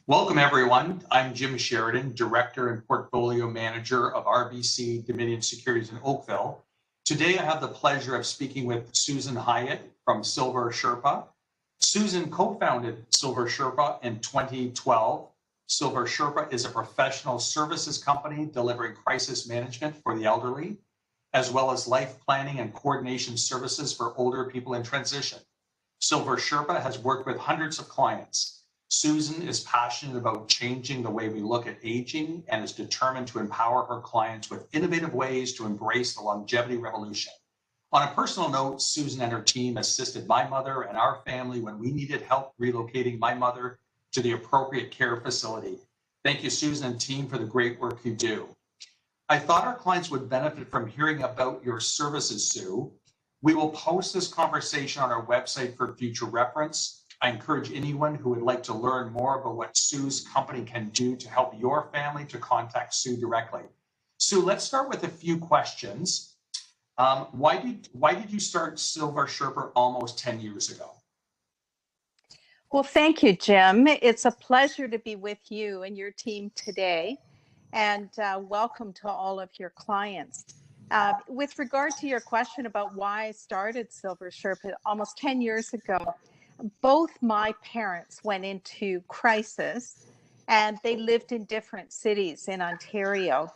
Welcome, everyone. I'm Jim Sheridan, Director and Portfolio Manager of RBC Dominion Securities in Oakville. Today, I have the pleasure of speaking with Susan Hyatt from Silver Sherpa. Susan co-founded Silver Sherpa in 2012. Silver Sherpa is a professional services company delivering crisis management for the elderly, as well as life planning and coordination services for older people in transition. Silver Sherpa has worked with hundreds of clients. Susan is passionate about changing the way we look at aging and is determined to empower her clients with innovative ways to embrace the longevity revolution. On a personal note, Susan and her team assisted my mother and our family when we needed help relocating my mother to the appropriate care facility. Thank you, Susan and team, for the great work you do. I thought our clients would benefit from hearing about your services, Sue. We will post this conversation on our website for future reference. I encourage anyone who would like to learn more about what Sue's company can do to help your family to contact Sue directly. Sue, let's start with a few questions. Why did you start Silver Sherpa almost 10 years ago? Well, thank you, Jim. It's a pleasure to be with you and your team today, and welcome to all of your clients. With regard to your question about why I started Silver Sherpa almost 10 years ago, both my parents went into crisis and they lived in different cities in Ontario.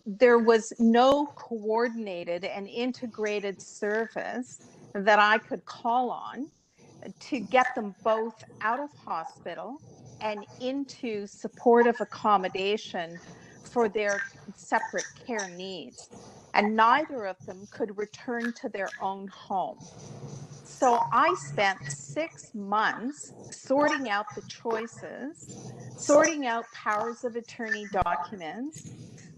There was no coordinated and integrated service that I could call on to get them both out of hospital and into supportive accommodation for their separate care needs. And neither of them could return to their own home. So I spent 6 months sorting out the choices, sorting out powers of attorney documents,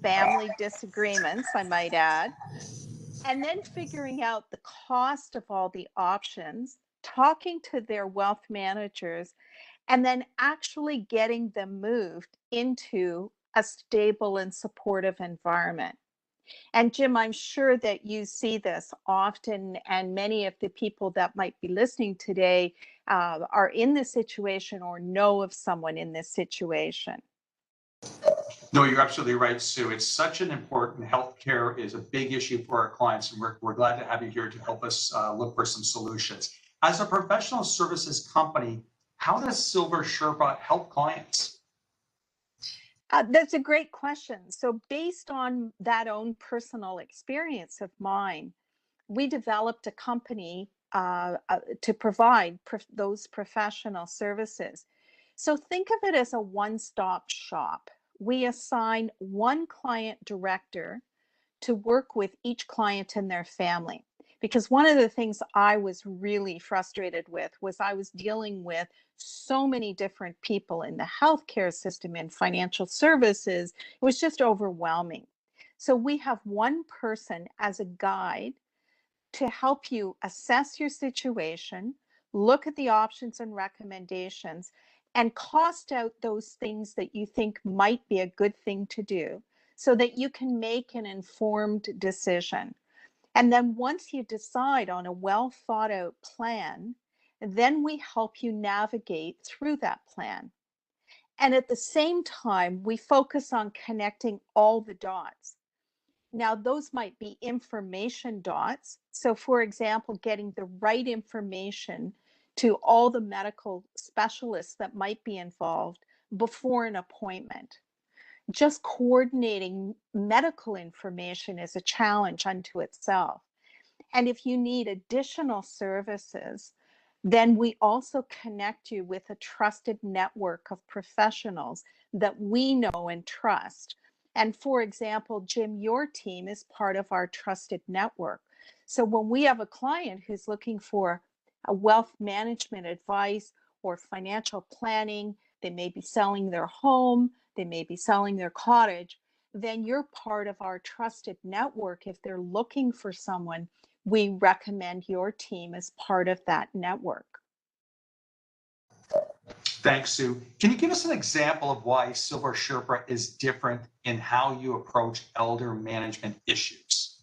family disagreements, I might add, and then figuring out the cost of all the options, talking to their wealth managers, and then actually getting them moved into a stable and supportive environment. And Jim, I'm sure that you see this often, and many of the people that might be listening today are in this situation or know of someone in this situation. No, you're absolutely right, Sue. It's such an important healthcare is a big issue for our clients, and we're glad to have you here to help us look for some solutions. As a professional services company, how does Silver Sherpa help clients? That's a great question. So based on that own personal experience of mine, we developed a company to provide those professional services. So think of it as a one-stop shop. We assign one client director to work with each client and their family. Because one of the things I was really frustrated with was I was dealing with so many different people in the healthcare system and financial services. It was just overwhelming. So we have one person as a guide to help you assess your situation, look at the options and recommendations, and cost out those things that you think might be a good thing to do so that you can make an informed decision. And then once you decide on a well thought out plan, then we help you navigate through that plan. And at the same time, we focus on connecting all the dots. Now, those might be information dots. So for example, getting the right information to all the medical specialists that might be involved before an appointment. Just coordinating medical information is a challenge unto itself. And if you need additional services, then we also connect you with a trusted network of professionals that we know and trust. And for example, Jim, your team is part of our trusted network. So when we have a client who's looking for a wealth management advice or financial planning, they may be selling their home, they may be selling their cottage, then you're part of our trusted network. If they're looking for someone, we recommend your team as part of that network. Thanks, Sue. Can you give us an example of why Silver Sherpa is different in how you approach elder management issues?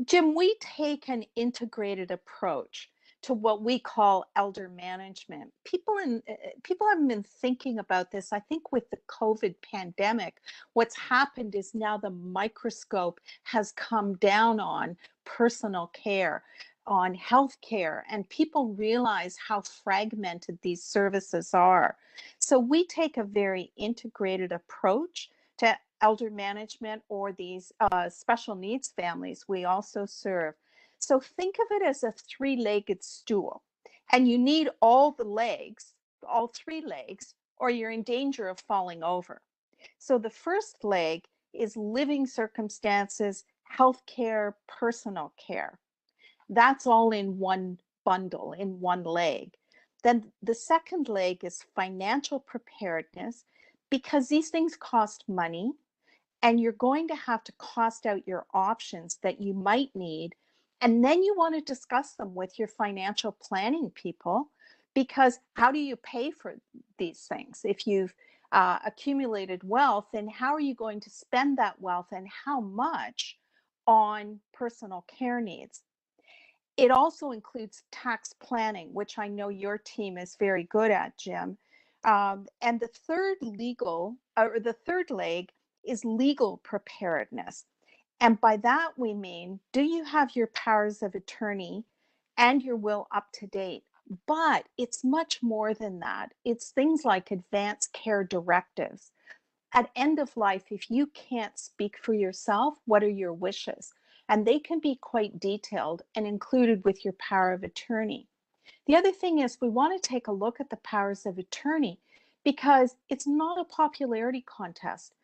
Jim, we take an integrated approach to what we call elder management. People haven't been thinking about this. I think with the COVID pandemic, what's happened is now the microscope has come down on personal care, on healthcare, and people realize how fragmented these services are. So we take a very integrated approach to elder management, or these special needs families we also serve. So think of it as a three-legged stool, and you need all the legs, all three legs, or you're in danger of falling over. So the first leg is living circumstances, healthcare, personal care. That's all in one bundle, in one leg. Then the second leg is financial preparedness, because these things cost money, and you're going to have to cost out your options that you might need. And then you want to discuss them with your financial planning people, because how do you pay for these things? If you've accumulated wealth, then how are you going to spend that wealth, and how much on personal care needs? It also includes tax planning, which I know your team is very good at, Jim. And the third leg is legal preparedness. And by that we mean, do you have your powers of attorney and your will up to date? But it's much more than that. It's things like advanced care directives. At end of life, if you can't speak for yourself, what are your wishes? And they can be quite detailed and included with your power of attorney. The other thing is, we want to take a look at the powers of attorney, because it's not a popularity contest.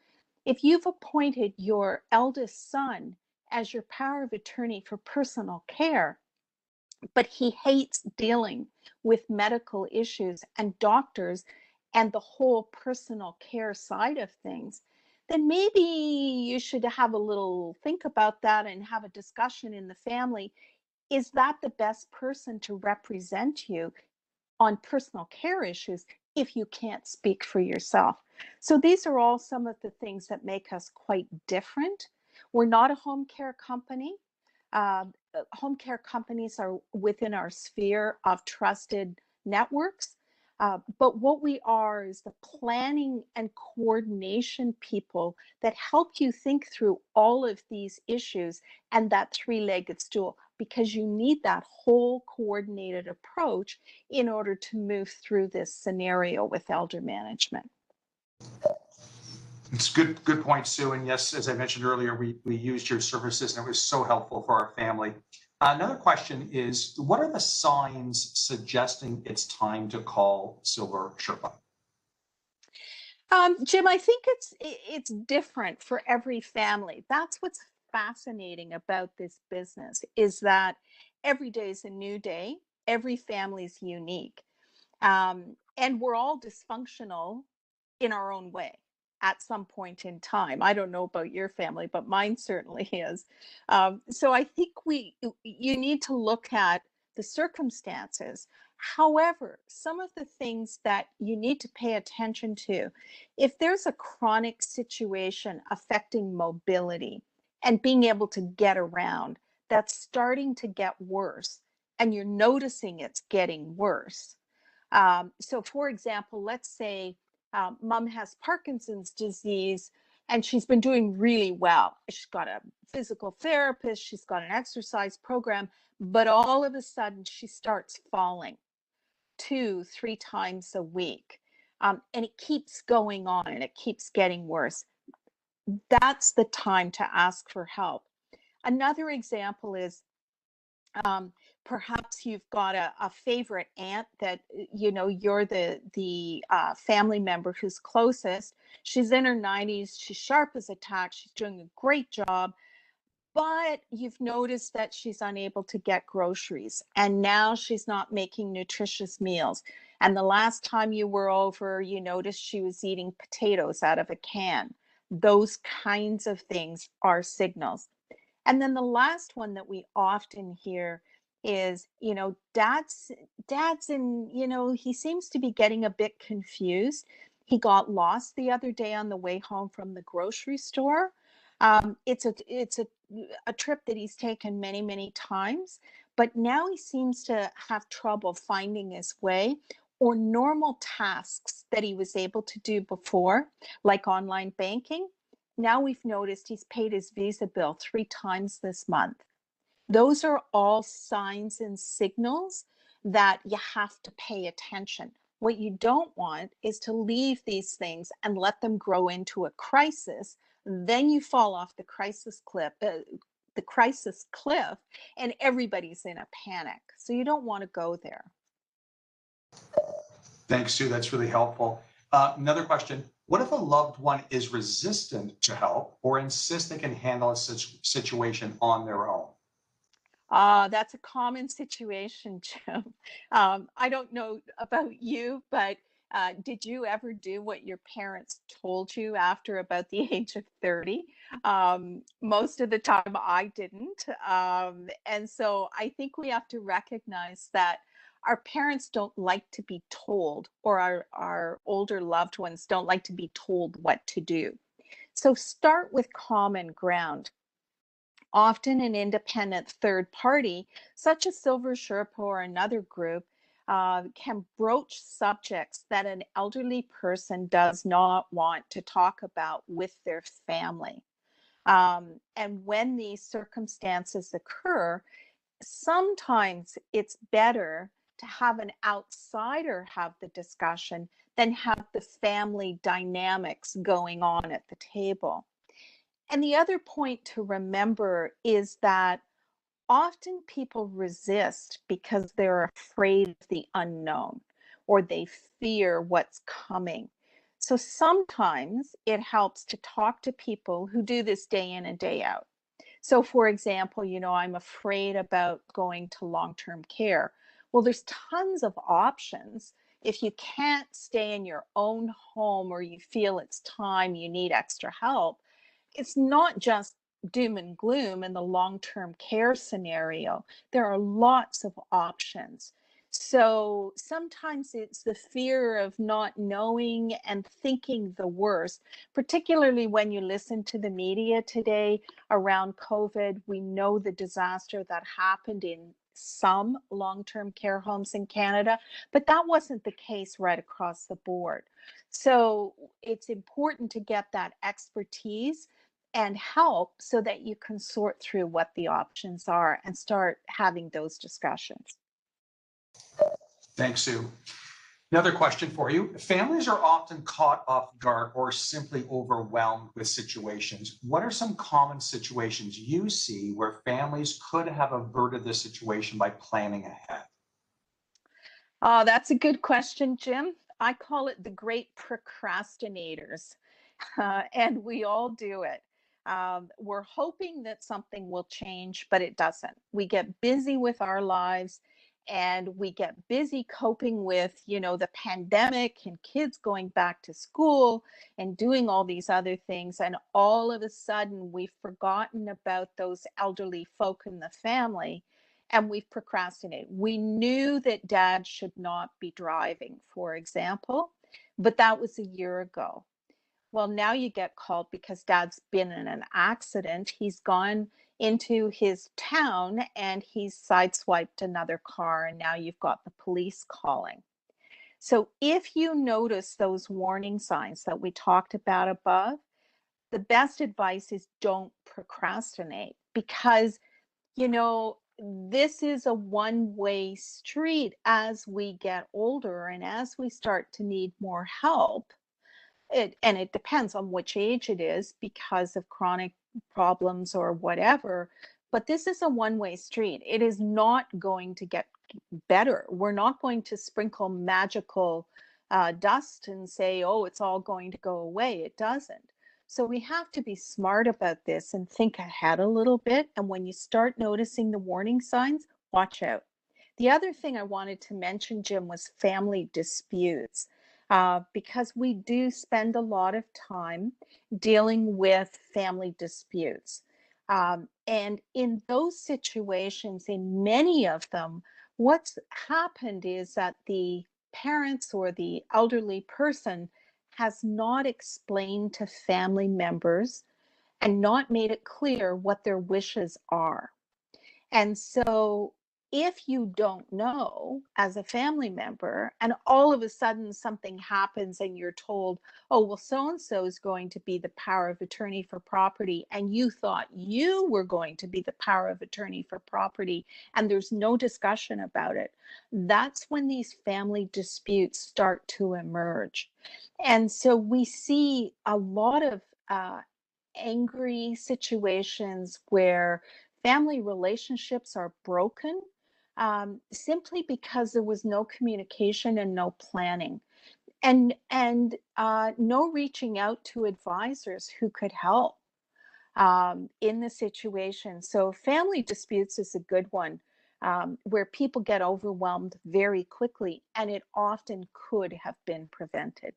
If you've appointed your eldest son as your power of attorney for personal care, but he hates dealing with medical issues and doctors and the whole personal care side of things, then maybe you should have a little think about that and have a discussion in the family. Is that the best person to represent you on personal care issues if you can't speak for yourself? So these are all some of the things that make us quite different. We're not a home care company. Home care companies are within our sphere of trusted networks. But what we are is the planning and coordination people that help you think through all of these issues and that three-legged stool, because you need that whole coordinated approach in order to move through this scenario with elder management. It's good point, Sue. And yes, as I mentioned earlier, we used your services and it was so helpful for our family. Another question is, what are the signs suggesting it's time to call Silver Sherpa? Jim, I think it's different for every family. That's what's fascinating about this business, is that every day is a new day. Every family is unique. And we're all dysfunctional in our own way at some point in time. I don't know about your family, but mine certainly is. So I think you need to look at the circumstances. However, some of the things that you need to pay attention to, if there's a chronic situation affecting mobility and being able to get around, that's starting to get worse, and you're noticing it's getting worse. So for example, let's say mom has Parkinson's disease and she's been doing really well. She's got a physical therapist, she's got an exercise program, but all of a sudden she starts falling 2-3 times a week. And it keeps going on and it keeps getting worse. That's the time to ask for help. Another example is, perhaps you've got a favorite aunt that you're the family member who's closest. She's in her 90s. She's sharp as a tack. She's doing a great job, but you've noticed that she's unable to get groceries, and now she's not making nutritious meals. And the last time you were over, you noticed she was eating potatoes out of a can. Those kinds of things are signals. And then the last one that we often hear is, dad's in, he seems to be getting a bit confused. He got lost the other day on the way home from the grocery store. It's a trip that he's taken many, many times, but now he seems to have trouble finding his way, or normal tasks that he was able to do before, like online banking. Now we've noticed he's paid his Visa bill 3 times this month. Those are all signs and signals that you have to pay attention. What you don't want is to leave these things and let them grow into a crisis. Then you fall off the crisis cliff, and everybody's in a panic. So you don't want to go there. Thanks, Sue. That's really helpful. Another question. What if a loved one is resistant to help or insists they can handle a situation on their own? That's a common situation, Jim. I don't know about you, but did you ever do what your parents told you after about the age of 30? Most of the time I didn't. And so I think we have to recognize that our parents don't like to be told, or our older loved ones don't like to be told what to do. So start with common ground. Often an independent third party, such as Silver Sherpa or another group, can broach subjects that an elderly person does not want to talk about with their family. And when these circumstances occur, sometimes it's better to have an outsider have the discussion than have the family dynamics going on at the table. And the other point to remember is that often people resist because they're afraid of the unknown, or they fear what's coming. So sometimes it helps to talk to people who do this day in and day out. So, for example, I'm afraid about going to long-term care. Well, there's tons of options. If you can't stay in your own home, or you feel it's time, you need extra help, it's not just doom and gloom in the long-term care scenario. There are lots of options. So sometimes it's the fear of not knowing and thinking the worst, particularly when you listen to the media today around COVID. We know the disaster that happened in some long-term care homes in Canada, but that wasn't the case right across the board. So it's important to get that expertise and help so that you can sort through what the options are and start having those discussions. Thanks, Sue. Another question for you. Families are often caught off guard or simply overwhelmed with situations. What are some common situations you see where families could have averted the situation by planning ahead? Oh, that's a good question, Jim. I call it the great procrastinators, and we all do it. We're hoping that something will change, but it doesn't. We get busy with our lives, and we get busy coping with, the pandemic and kids going back to school and doing all these other things. And all of a sudden, we've forgotten about those elderly folk in the family, and we've procrastinated. We knew that dad should not be driving, for example, but that was a year ago. Well, now you get called because dad's been in an accident. He's gone into his town and he's sideswiped another car, and now you've got the police calling. So if you notice those warning signs that we talked about above, the best advice is don't procrastinate, because this is a one-way street as we get older and as we start to need more help. And it depends on which age it is because of chronic problems or whatever. But this is a one-way street. It is not going to get better. We're not going to sprinkle magical dust and say, oh, it's all going to go away. It doesn't. So we have to be smart about this and think ahead a little bit. And when you start noticing the warning signs, watch out. The other thing I wanted to mention, Jim, was family disputes, because we do spend a lot of time dealing with family disputes. And in those situations, in many of them, what's happened is that the parents or the elderly person has not explained to family members and not made it clear what their wishes are. And so if you don't know as a family member, and all of a sudden something happens and you're told, oh, well, so and so is going to be the power of attorney for property, and you thought you were going to be the power of attorney for property, and there's no discussion about it, that's when these family disputes start to emerge. And so we see a lot of angry situations where family relationships are broken, simply because there was no communication and no planning, and no reaching out to advisors who could help in the situation. So family disputes is a good one, where people get overwhelmed very quickly, and it often could have been prevented.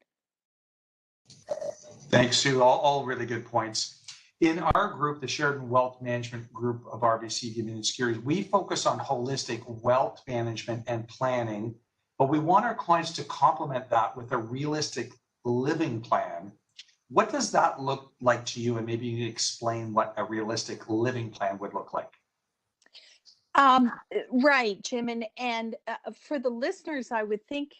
Thanks, Sue. All really good points. In our group, the Sheridan Wealth Management Group of RBC Dominion Securities, we focus on holistic wealth management and planning, but we want our clients to complement that with a realistic living plan. What does that look like to you? And maybe you can explain what a realistic living plan would look like. Right, Jim, and for the listeners, I would think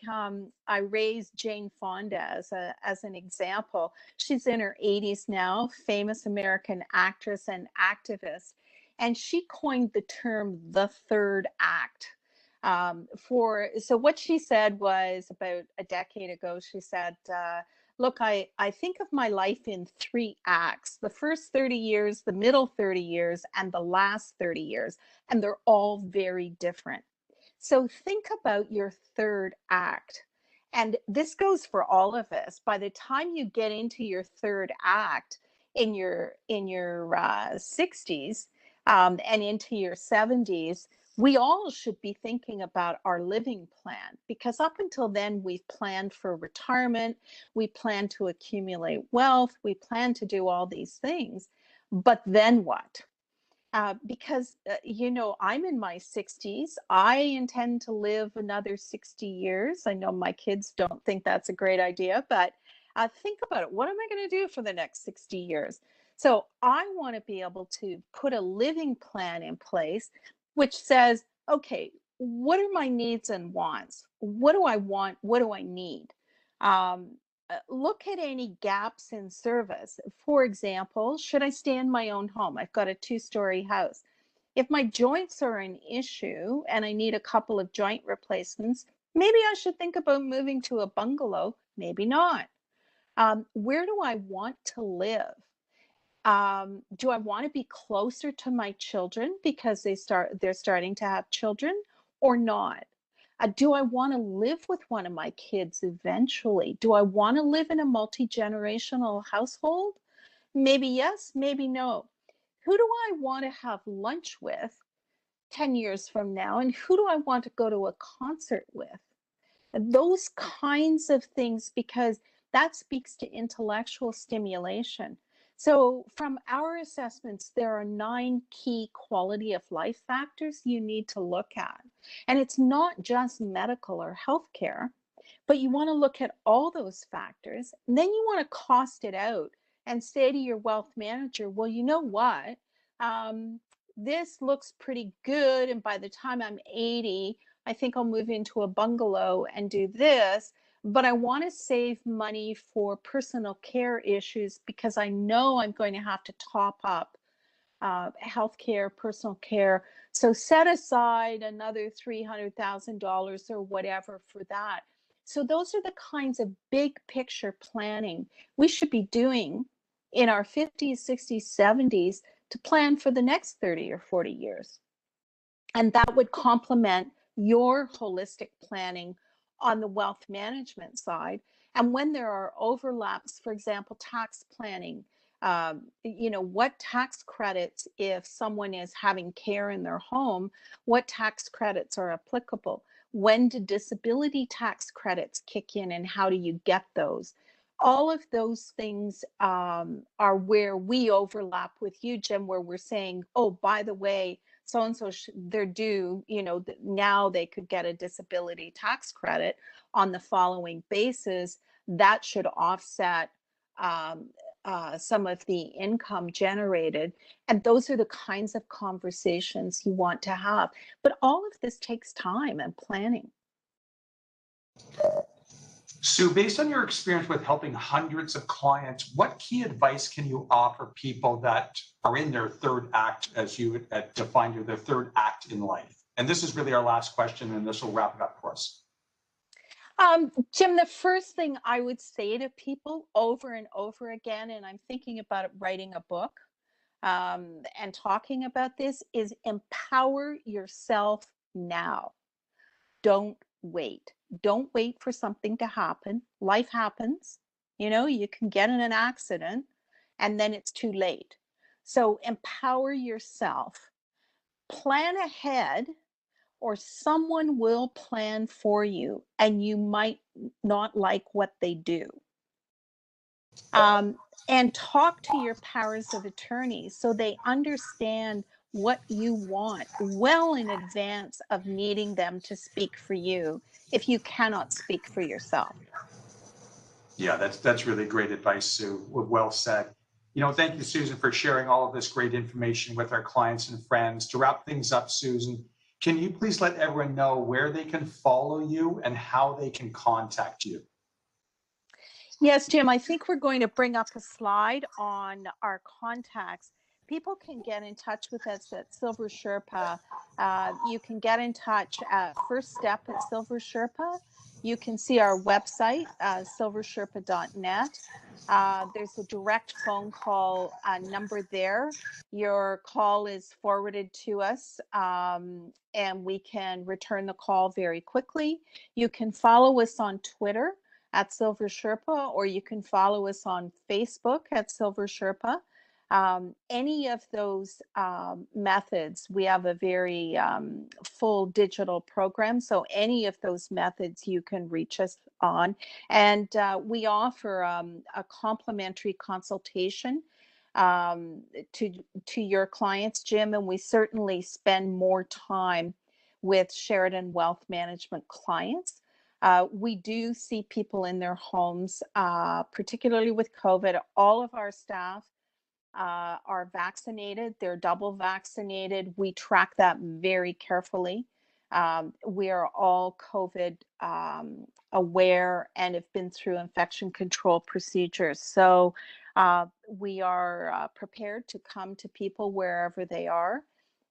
I raised Jane Fonda as an example. She's in her 80s now, famous American actress and activist, and she coined the term "the third act." So what she said was, about a decade ago, she said, look, I think of my life in three acts: the first 30 years, the middle 30 years, and the last 30 years. And they're all very different. So think about your third act. And this goes for all of us. By the time you get into your third act in your 60s, and into your 70s, we all should be thinking about our living plan, because up until then, we've planned for retirement, we plan to accumulate wealth, we plan to do all these things. But then what? Because, I'm in my 60s. I intend to live another 60 years. I know my kids don't think that's a great idea, but think about it. What am I going to do for the next 60 years? So I want to be able to put a living plan in place which says, okay, what are my needs and wants? What do I want? What do I need? Um, Look at any gaps in service. For example, should I stay in my own home? I've got a 2-story house. If my joints are an issue and I need a couple of joint replacements, maybe I should think about moving to a bungalow, maybe not. Where do I want to live? Do I want to be closer to my children because they're starting to have children, or not? Do I want to live with one of my kids eventually? Do I want to live in a multi-generational household? Maybe yes, maybe no. Who do I want to have lunch with 10 years from now? And who do I want to go to a concert with? Those kinds of things, because that speaks to intellectual stimulation. So from our assessments, there are 9 key quality of life factors you need to look at. And it's not just medical or healthcare, but you want to look at all those factors. And then you want to cost it out and say to your wealth manager, well, you know what? This looks pretty good. And by the time I'm 80, I think I'll move into a bungalow and do this, but I want to save money for personal care issues because I know I'm going to have to top up healthcare, personal care. So set aside another $300,000 or whatever for that. So those are the kinds of big picture planning we should be doing in our 50s, 60s, 70s to plan for the next 30 or 40 years. And that would complement your holistic planning on the wealth management side. And when there are overlaps, for example, tax planning, what tax credits, if someone is having care in their home, what tax credits are applicable? When do disability tax credits kick in, and how do you get those? All of those things are where we overlap with you, Jim, where we're saying, oh, by the way, so-and-so, they're due, now they could get a disability tax credit on the following basis. That should offset some of the income generated. And those are the kinds of conversations you want to have. But all of this takes time and planning. Sue, based on your experience with helping hundreds of clients, what key advice can you offer people that are in their third act, as you defined their third act in life? And this is really our last question, and this will wrap it up for us. Jim, the first thing I would say to people over and over again, and I'm thinking about writing a book and talking about this, is empower yourself now. Don't wait. Don't wait for something to happen. Life happens. You know, you can get in an accident and then it's too late. So empower yourself. Plan ahead, or someone will plan for you and you might not like what they do. And talk to your powers of attorney so they understand what you want well in advance of needing them to speak for you if you cannot speak for yourself. Yeah, that's really great advice, Sue. Well said. You know, thank you, Susan, for sharing all of this great information with our clients and friends. To wrap things up, Susan, can you please let everyone know where they can follow you and how they can contact you? Yes, Jim, I think we're going to bring up a slide on our contacts. People can get in touch with us at Silver Sherpa. You can get in touch at First Step at Silver Sherpa. You can see our website, silversherpa.net. There's a direct phone call number there. Your call is forwarded to us, and we can return the call very quickly. You can follow us on Twitter at Silver Sherpa, or you can follow us on Facebook at Silver Sherpa. Any of those methods, we have a very full digital program. So any of those methods you can reach us on. And we offer a complimentary consultation to your clients, Jim, and we certainly spend more time with Sheridan Wealth Management clients. We do see people in their homes, particularly with COVID. All of our staff are vaccinated. They're double vaccinated. We track that very carefully. We are all COVID aware and have been through infection control procedures. So we are prepared to come to people wherever they are.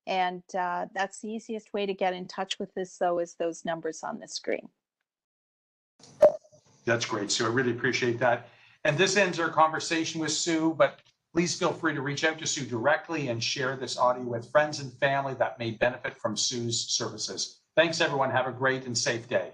And that's the easiest way to get in touch with us, though, is those numbers on the screen. That's great, Sue. I really appreciate that. And this ends our conversation with Sue, but please feel free to reach out to Sue directly and share this audio with friends and family that may benefit from Sue's services. Thanks, everyone. Have a great and safe day.